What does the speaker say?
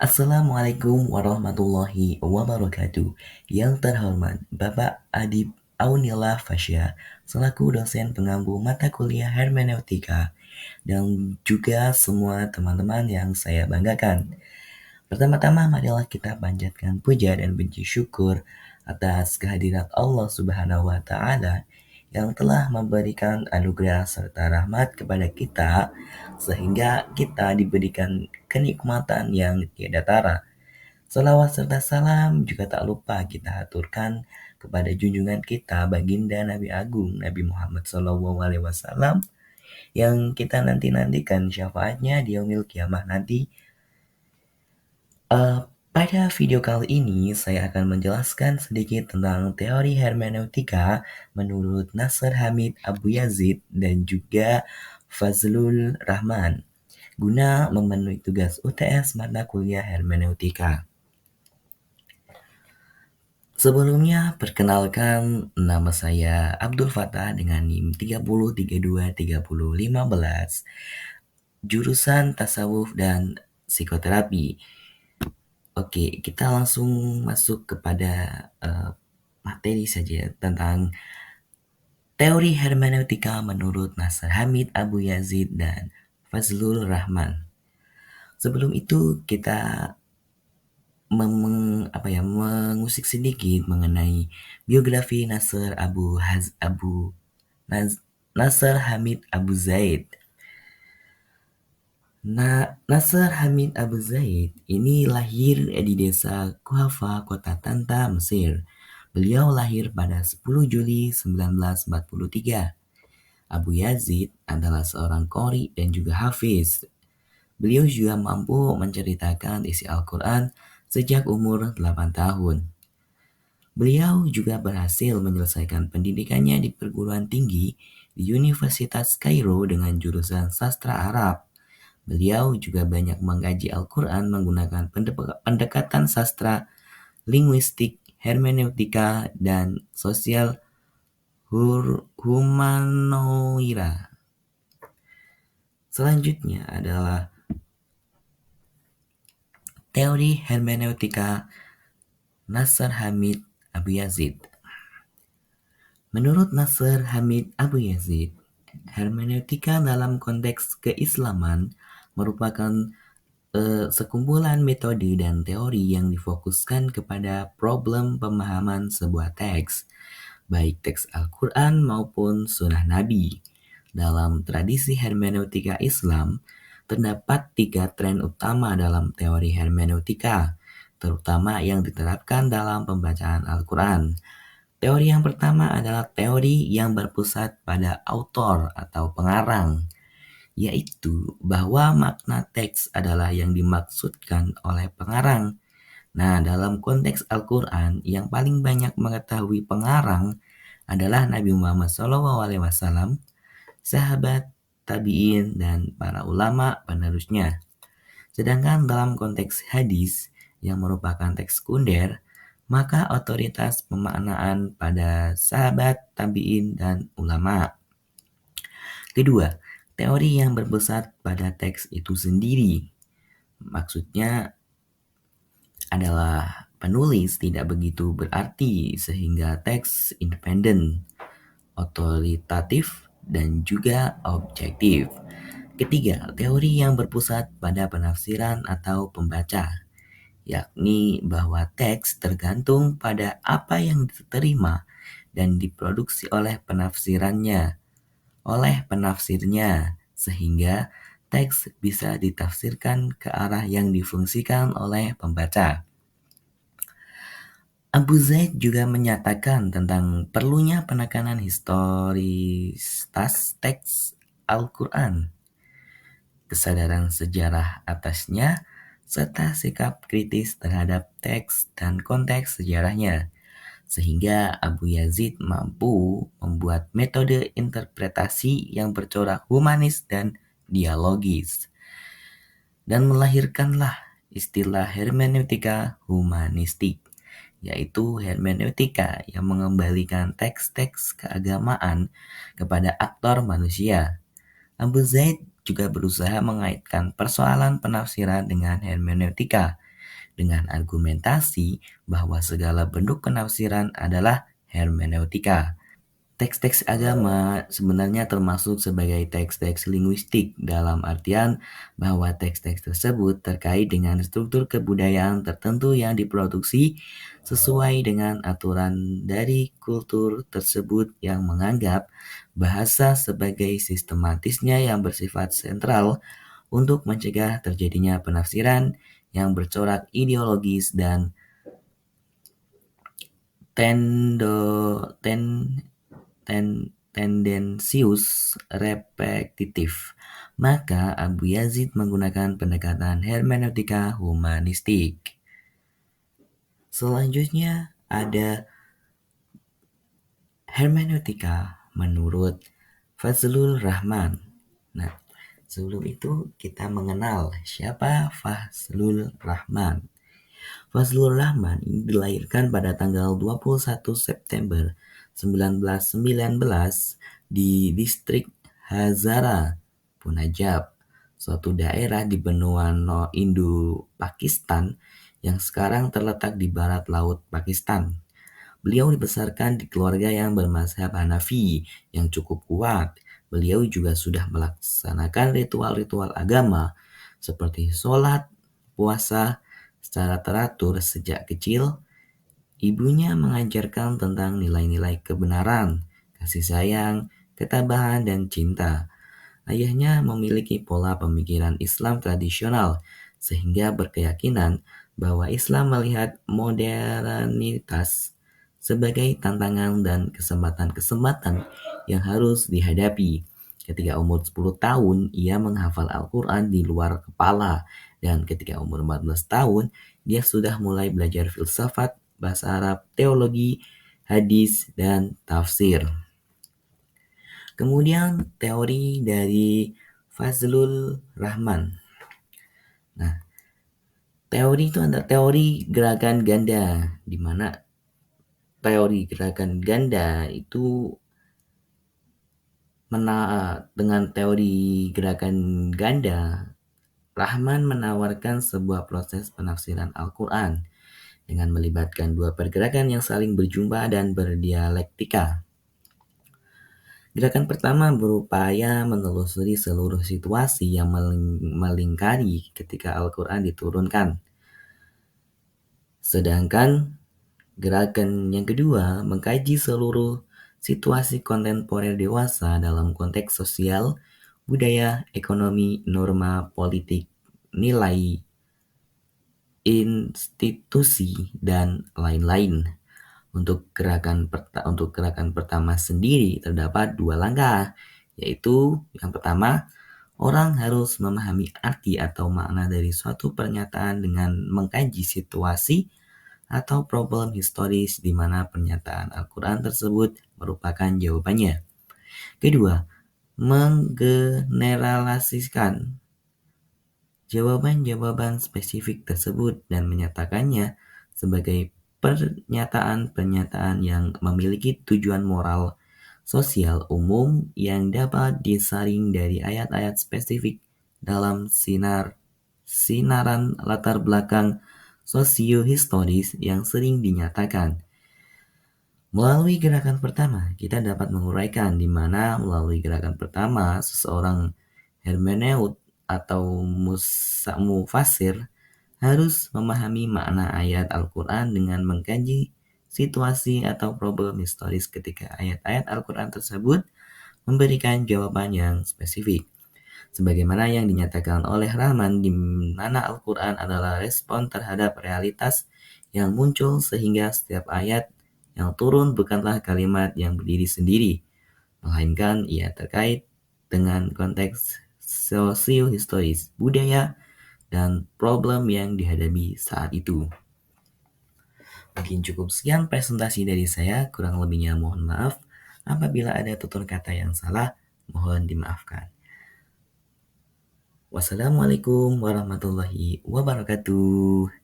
Assalamualaikum warahmatullahi wabarakatuh. Yang terhormat Bapak Adib Aunillah Fasya selaku dosen pengampu mata kuliah hermeneutika dan juga semua teman-teman yang saya banggakan. Pertama-tama marilah kita panjatkan puja dan puji syukur atas kehadirat Allah Subhanahu wa taala yang telah memberikan anugerah serta rahmat kepada kita sehingga kita diberikan kenikmatan yang tiada tara. Salawat serta salam juga tak lupa kita aturkan kepada junjungan kita baginda Nabi Agung Nabi Muhammad SAW yang kita nantikan syafaatnya di yaumil kiamah nanti. Pada video kali ini saya akan menjelaskan sedikit tentang teori hermeneutika menurut Nasr Hamid Abu Yazid dan juga Fazlul Rahman guna memenuhi tugas UTS mata kuliah hermeneutika. Sebelumnya, perkenalkan nama saya Abdul Fattah dengan NIM 30323015, jurusan Tasawuf dan Psikoterapi. Oke, kita langsung masuk kepada materi saja tentang teori hermeneutika menurut Nasr Hamid Abu Yazid dan Fazlul Rahman. Sebelum itu kita mengusik sedikit mengenai biografi Nasr Hamid Abu Zaid. Nasr Hamid Abu Zaid ini lahir di desa Kuhafa, kota Tanta, Mesir. Beliau lahir pada 10 Juli 1943. Abu Yazid adalah seorang qori dan juga hafiz. Beliau juga mampu menceritakan isi Al-Quran sejak umur 8 tahun. Beliau juga berhasil menyelesaikan pendidikannya di perguruan tinggi di Universitas Kairo dengan jurusan sastra Arab. Beliau juga banyak mengkaji Al-Quran menggunakan pendekatan sastra, linguistik, hermeneutika, dan sosial humanoira. Selanjutnya adalah teori hermeneutika Nasr Hamid Abu Yazid. Menurut Nasr Hamid Abu Yazid, hermeneutika dalam konteks keislaman merupakan sekumpulan metode dan teori yang difokuskan kepada problem pemahaman sebuah teks, baik teks Al-Quran maupun Sunnah Nabi. Dalam tradisi hermeneutika Islam, terdapat 3 tren utama dalam teori hermeneutika, terutama yang diterapkan dalam pembacaan Al-Quran. Teori yang pertama adalah teori yang berpusat pada autor atau pengarang, yaitu bahwa makna teks adalah yang dimaksudkan oleh pengarang. Nah, dalam konteks Al-Quran, yang paling banyak mengetahui pengarang adalah Nabi Muhammad SAW, sahabat, tabi'in, dan para ulama penerusnya. Sedangkan dalam konteks hadis, yang merupakan teks sekunder, maka otoritas pemaknaan pada sahabat, tabi'in, dan ulama. Kedua, teori yang berpusat pada teks itu sendiri. Maksudnya adalah penulis tidak begitu berarti sehingga teks independen, otoritatif, dan juga objektif. Ketiga, teori yang berpusat pada penafsiran atau pembaca, yakni bahwa teks tergantung pada apa yang diterima dan diproduksi oleh penafsirnya, sehingga teks bisa ditafsirkan ke arah yang difungsikan oleh pembaca. Abu Zaid juga menyatakan tentang perlunya penekanan historisitas teks Al-Quran, kesadaran sejarah atasnya, serta sikap kritis terhadap teks dan konteks sejarahnya, sehingga Abu Yazid mampu membuat metode interpretasi yang bercorak humanis dan dialogis, dan melahirkanlah istilah hermeneutika humanistik, yaitu hermeneutika yang mengembalikan teks-teks keagamaan kepada aktor manusia. Abu Zaid juga berusaha mengaitkan persoalan penafsiran dengan hermeneutika, dengan argumentasi bahwa segala bentuk penafsiran adalah hermeneutika. Teks-teks agama sebenarnya termasuk sebagai teks-teks linguistik dalam artian bahwa teks-teks tersebut terkait dengan struktur kebudayaan tertentu yang diproduksi sesuai dengan aturan dari kultur tersebut yang menganggap bahasa sebagai sistematisnya yang bersifat sentral untuk mencegah terjadinya penafsiran yang bercorak ideologis dan tendo ten tendensius repetitif. Maka Abu Yazid menggunakan pendekatan hermeneutika humanistik. Selanjutnya ada hermeneutika menurut Fazlul Rahman. Nah, sebelum itu kita mengenal siapa Fazlul Rahman. Fazlur Rahman dilahirkan pada tanggal 21 September 1919 di distrik Hazara, Punjab, suatu daerah di benua Indo-Pakistan yang sekarang terletak di barat laut Pakistan. Beliau dibesarkan di keluarga yang bermazhab Hanafi yang cukup kuat. Beliau juga sudah melaksanakan ritual-ritual agama seperti sholat, puasa, secara teratur sejak kecil. Ibunya mengajarkan tentang nilai-nilai kebenaran, kasih sayang, ketabahan, dan cinta. Ayahnya memiliki pola pemikiran Islam tradisional, sehingga berkeyakinan bahwa Islam melihat modernitas sebagai tantangan dan kesempatan-kesempatan yang harus dihadapi. Ketika umur 10 tahun, ia menghafal Al-Quran di luar kepala, dan ketika umur 14 tahun, dia sudah mulai belajar filsafat, bahasa Arab, teologi, hadis, dan tafsir. Kemudian teori dari Fazlul Rahman. Nah, teori itu ada teori gerakan ganda, di mana teori gerakan ganda itu dengan teori gerakan ganda, Rahman menawarkan sebuah proses penafsiran Al-Quran dengan melibatkan dua pergerakan yang saling berjumpa dan berdialektika. Gerakan pertama berupaya menelusuri seluruh situasi yang melingkari ketika Al-Quran diturunkan. Sedangkan gerakan yang kedua mengkaji seluruh situasi kontemporer dewasa dalam konteks sosial, budaya, ekonomi, norma, politik, nilai, institusi, dan lain-lain. Untuk gerakan pertama sendiri terdapat dua langkah, yaitu yang pertama, orang harus memahami arti atau makna dari suatu pernyataan dengan mengkaji situasi atau problem historis di mana pernyataan Al-Quran tersebut merupakan jawabannya. Kedua, menggeneralisasikan jawaban-jawaban spesifik tersebut dan menyatakannya sebagai pernyataan-pernyataan yang memiliki tujuan moral sosial umum yang dapat disaring dari ayat-ayat spesifik dalam sinaran latar belakang sosiohistoris yang sering dinyatakan. Melalui gerakan pertama, kita dapat menguraikan di mana melalui gerakan pertama seseorang hermeneut atau mufasir harus memahami makna ayat Al-Quran dengan mengkaji situasi atau problem historis ketika ayat-ayat Al-Quran tersebut memberikan jawaban yang spesifik. Sebagaimana yang dinyatakan oleh Rahman, di mana Al-Quran adalah respon terhadap realitas yang muncul sehingga setiap ayat yang turun bukanlah kalimat yang berdiri sendiri, melainkan ia terkait dengan konteks sosiohistoris, budaya, dan problem yang dihadapi saat itu. Mungkin cukup sekian presentasi dari saya, kurang lebihnya mohon maaf. Apabila ada tutur kata yang salah, mohon dimaafkan. Wassalamualaikum warahmatullahi wabarakatuh.